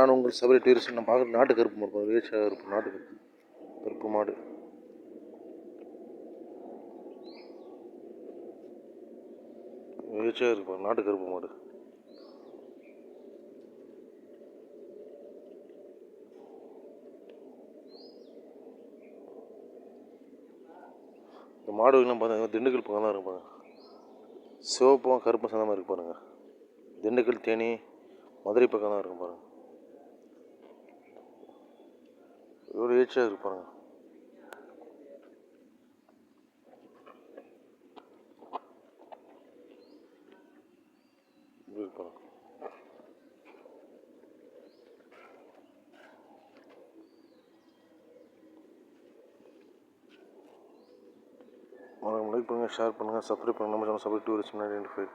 நான் உங்கள் சபரி டூரிஸ்ட். நான் பார்க்குற நாட்டு கருப்பு மாடு, வேஸ்டாக இருக்கும். நாட்டு கருப்பு மாடு. வேஸ்டாக இருக்கும் நாட்டு கருப்பு மாடு. இந்த மாடுகள்லாம் பார்த்தீங்கன்னா திண்டுக்கல் பக்கம் தான் இருப்பாங்க. சிவப்பும் கருப்பும் சேர்ந்த மாதிரி இருக்கு பாருங்கள். திண்டுக்கல், தேனி, மதுரை பக்கம் தான் இருக்கும் பாருங்கள். இவ்வளோ ஏச்சியாக இருக்கு பாருங்கள். லைக் பண்ணுங்கள், ஷேர் பண்ணுங்கள், சப்ஸ்கிரைப் பண்ணுங்கள். நம்ம சேனல் சப்ஸ்கிரைப் டூரிஸ்ட் 95.